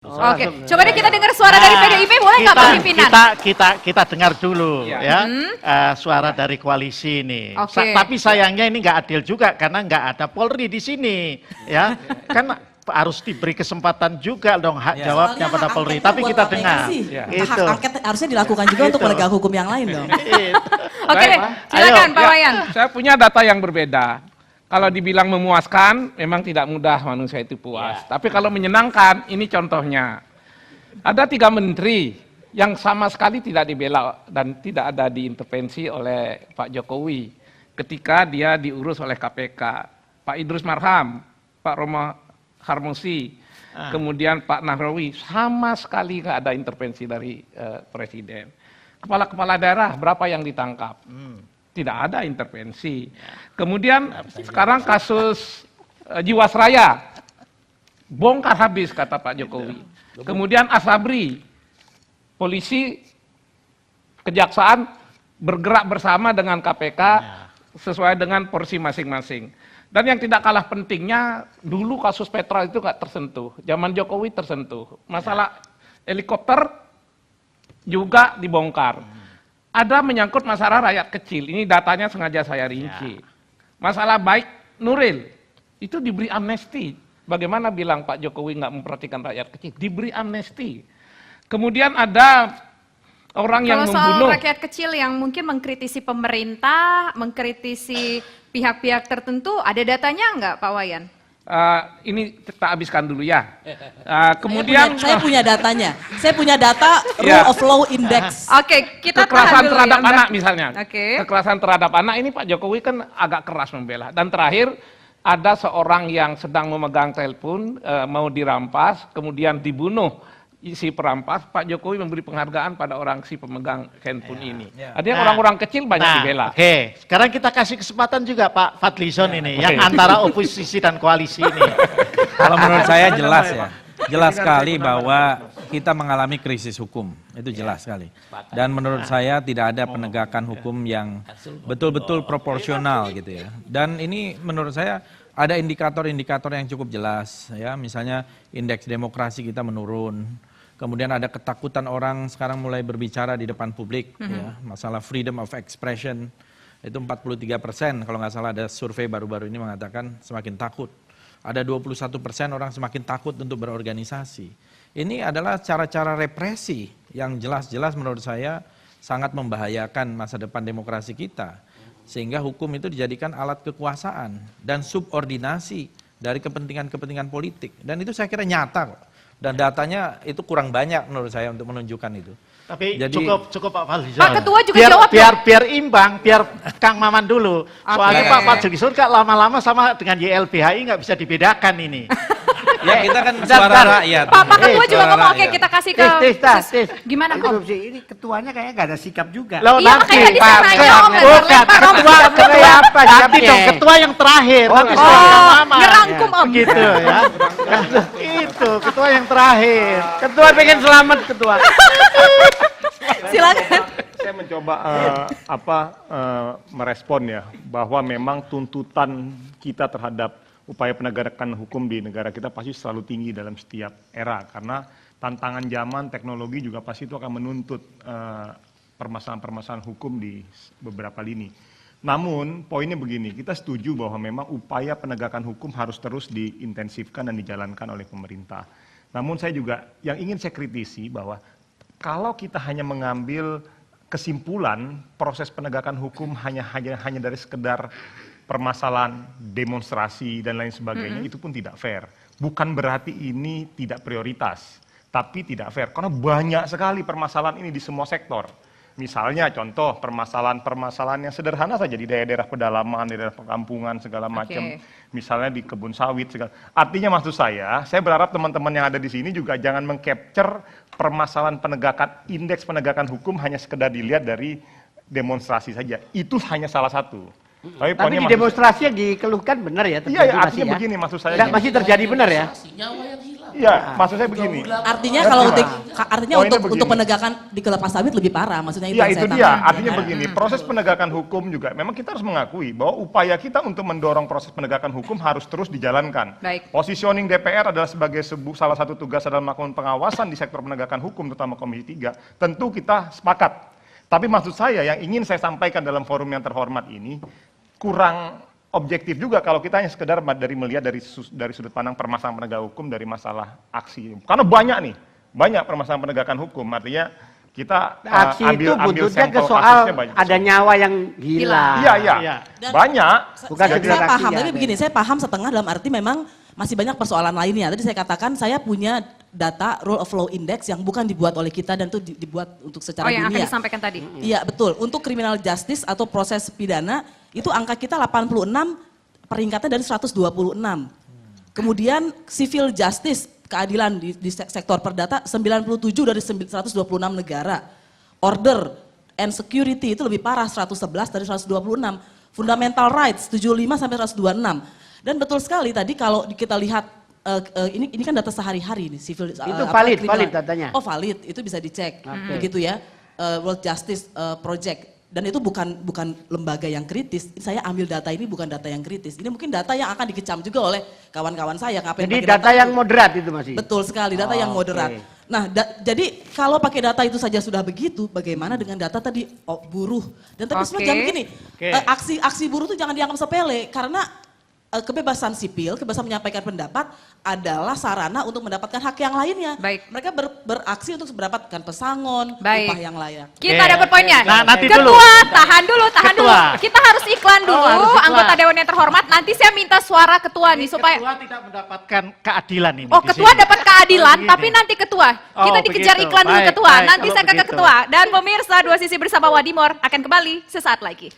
Oke, coba deh kita dengar suara dari PDIP, boleh nggak Pak pimpinan? Kita dengar dulu ya, suara dari koalisi ini. Tapi sayangnya ini nggak adil juga karena nggak ada Polri di sini, ya. Kan harus diberi kesempatan juga dong hak jawabnya pada Polri. Tapi kita dengar. Hak angket harusnya dilakukan juga untuk penegak hukum yang lain dong. Oke deh, silakan Pak Wayan. Saya punya data yang berbeda. Kalau dibilang memuaskan, memang tidak mudah manusia itu puas. Tapi kalau menyenangkan, ini contohnya. Ada 3 menteri yang sama sekali tidak dibela dan tidak ada diintervensi oleh Pak Jokowi ketika dia diurus oleh KPK. Pak Idrus Marham, Pak Romo Harmusi, kemudian Pak Nahrawi, sama sekali nggak ada intervensi dari Presiden. Kepala-kepala daerah berapa yang ditangkap? Tidak ada intervensi. Kemudian sekarang kasus Jiwasraya, bongkar habis kata Pak Jokowi. Kemudian Asabri, polisi, kejaksaan bergerak bersama dengan KPK sesuai dengan porsi masing-masing. Dan yang tidak kalah pentingnya, dulu kasus Petra itu nggak tersentuh. Zaman Jokowi tersentuh. Masalah helikopter juga dibongkar. Ada menyangkut masalah rakyat kecil, ini datanya sengaja saya rinci. Masalah baik Nuril, itu diberi amnesti. Bagaimana bilang Pak Jokowi nggak memperhatikan rakyat kecil? Diberi amnesti. Kemudian ada orang yang membunuh. Kalau soal rakyat kecil yang mungkin mengkritisi pemerintah, mengkritisi pihak-pihak tertentu, ada datanya nggak Pak Wayan? Ini kita habiskan dulu ya. Kemudian saya punya datanya. Saya punya data Rule of Law Index. Oke, kita kekerasan dulu terhadap ya, anak misalnya. Oke. Kekerasan terhadap anak ini Pak Jokowi kan agak keras membela. Dan terakhir ada seorang yang sedang memegang telepon mau dirampas, kemudian dibunuh si perampas. Pak Jokowi memberi penghargaan pada orang si pemegang handphone ini. Artinya orang-orang kecil banyak dibela. Oke, sekarang kita kasih kesempatan juga Pak Fadlizon ini, yang antara oposisi dan koalisi ini. Kalau menurut saya jelas ya, jelas sekali bahwa kita mengalami krisis hukum, itu jelas sekali. Dan menurut saya tidak ada penegakan hukum yang betul-betul proporsional gitu ya. Dan ini menurut saya ada indikator-indikator yang cukup jelas ya, misalnya indeks demokrasi kita menurun. Kemudian ada ketakutan orang sekarang mulai berbicara di depan publik, ya, masalah freedom of expression, itu 43% kalau nggak salah ada survei baru-baru ini mengatakan semakin takut. Ada 21% orang semakin takut untuk berorganisasi. Ini adalah cara-cara represi yang jelas-jelas menurut saya sangat membahayakan masa depan demokrasi kita. Sehingga hukum itu dijadikan alat kekuasaan dan subordinasi dari kepentingan-kepentingan politik. Dan itu saya kira nyata kok. Dan datanya itu kurang banyak menurut saya untuk menunjukkan itu. Tapi jadi, cukup Pak Fadlizon. Pak Ketua juga jawab biar imbang, biar Kang Maman dulu. Soalnya Pak Fadlizon kan lama-lama sama dengan YLBHI nggak bisa dibedakan ini. Ya kita kan suara rakyat. Pak Ketua juga ngomong, oke kita kasih ke gimana Om? Korupsi ini ketuanya kayaknya nggak ada sikap juga. Loh, Iya, nanti makanya tadi saya nanya, Om, bukan ketua apa nanti dong ketua yang terakhir. Nanti Kang Maman. Ngerangkum Om. Gitu ya. Itu ketua yang terakhir. Ketua pengen selamat ketua. Silakan. Saya mencoba merespon ya bahwa memang tuntutan kita terhadap upaya penegakan hukum di negara kita pasti selalu tinggi dalam setiap era karena tantangan zaman teknologi juga pasti itu akan menuntut permasalahan-permasalahan hukum di beberapa lini. Namun poinnya begini, kita setuju bahwa memang upaya penegakan hukum harus terus diintensifkan dan dijalankan oleh pemerintah. Namun saya juga yang ingin saya kritisi bahwa kalau kita hanya mengambil kesimpulan proses penegakan hukum hanya dari sekedar permasalahan demonstrasi dan lain sebagainya, itu pun tidak fair. Bukan berarti ini tidak prioritas, tapi tidak fair. Karena banyak sekali permasalahan ini di semua sektor. Misalnya contoh permasalahan yang sederhana saja di daerah-daerah pedalaman, di daerah perkampungan segala macam. Misalnya di kebun sawit segala. Artinya maksud saya berharap teman-teman yang ada di sini juga jangan mengcapture permasalahan indeks penegakan hukum hanya sekedar dilihat dari demonstrasi saja. Itu hanya salah satu. Tapi Tapi poinnya di maksud- demonstrasi yang dikeluhkan benar ya? Iya, terjadi ya, masih artinya ya? begini maksud saya. Nggak, gini. masih terjadi benar ya? Iya, maksud saya begini. Artinya kalau artinya Poinnya untuk begini. penegakan di kelapa sawit lebih parah, maksudnya itu Iya yang itu saya dia, tangkap. artinya begini, proses penegakan hukum juga, memang kita harus mengakui bahwa upaya kita untuk mendorong proses penegakan hukum harus terus dijalankan. Baik. Positioning DPR adalah sebagai salah satu tugas adalah melakukan pengawasan di sektor penegakan hukum, terutama Komisi 3, tentu kita sepakat. Tapi maksud saya yang ingin saya sampaikan dalam forum yang terhormat ini, kurang objektif juga kalau kita hanya sekedar melihat dari sudut pandang permasalahan penegak hukum dari masalah aksi. Karena banyak permasalahan penegakan hukum, artinya kita Aksi itu buntutnya ke sampel soal kasusnya banyak. ada nyawa yang hilang. Iya, Iya. Dan- banyak. Bukan saya sekedar paham, aksi, tapi ya. begini, saya paham setengah dalam arti memang masih banyak persoalan lainnya. Tadi saya katakan saya punya data rule of law index yang bukan dibuat oleh kita dan itu dibuat untuk secara Oh, yang akan dunia. disampaikan tadi. Iya betul, untuk criminal justice atau proses pidana itu angka kita 86, peringkatnya dari 126. Kemudian civil justice, keadilan di sektor perdata 97 dari 126 negara. Order and security itu lebih parah 111 dari 126. Fundamental rights 75 sampai 126. Dan betul sekali tadi kalau kita lihat ini kan data sehari-hari nih civil Itu valid datanya. Oh valid, itu bisa dicek. Begitu ya. World Justice Project. Dan itu bukan lembaga yang kritis. Saya ambil data ini bukan data yang kritis. Ini mungkin data yang akan dikecam juga oleh kawan-kawan saya. Ngapain Jadi pakai data yang itu? moderat itu masih. Betul sekali, data yang moderat. oke. Nah, jadi kalau pakai data itu saja sudah begitu, bagaimana dengan data tadi buruh? Dan tapi Oke. sebenarnya jangan begini, Oke. aksi buruh itu jangan dianggap sepele karena kebebasan sipil, kebebasan menyampaikan pendapat adalah sarana untuk mendapatkan hak yang lainnya. Baik. Mereka beraksi untuk mendapatkan pesangon, Baik. upah yang layak. Kita Oke. dapat poinnya. Nah, nanti Ketua, dulu. tahan dulu. Ketua. Kita harus iklan dulu, harus iklan. anggota Dewan yang terhormat. Nanti saya minta suara ketua nih supaya Ketua tidak mendapatkan keadilan ini. Oh, di ketua sini. dapat keadilan, Oh, tapi begini. nanti ketua. Kita Oh, dikejar begitu. iklan dulu Baik, ketua. baik, Nanti kalau saya ke begitu. ketua. Dan pemirsa Dua Sisi bersama Wadimor akan kembali sesaat lagi.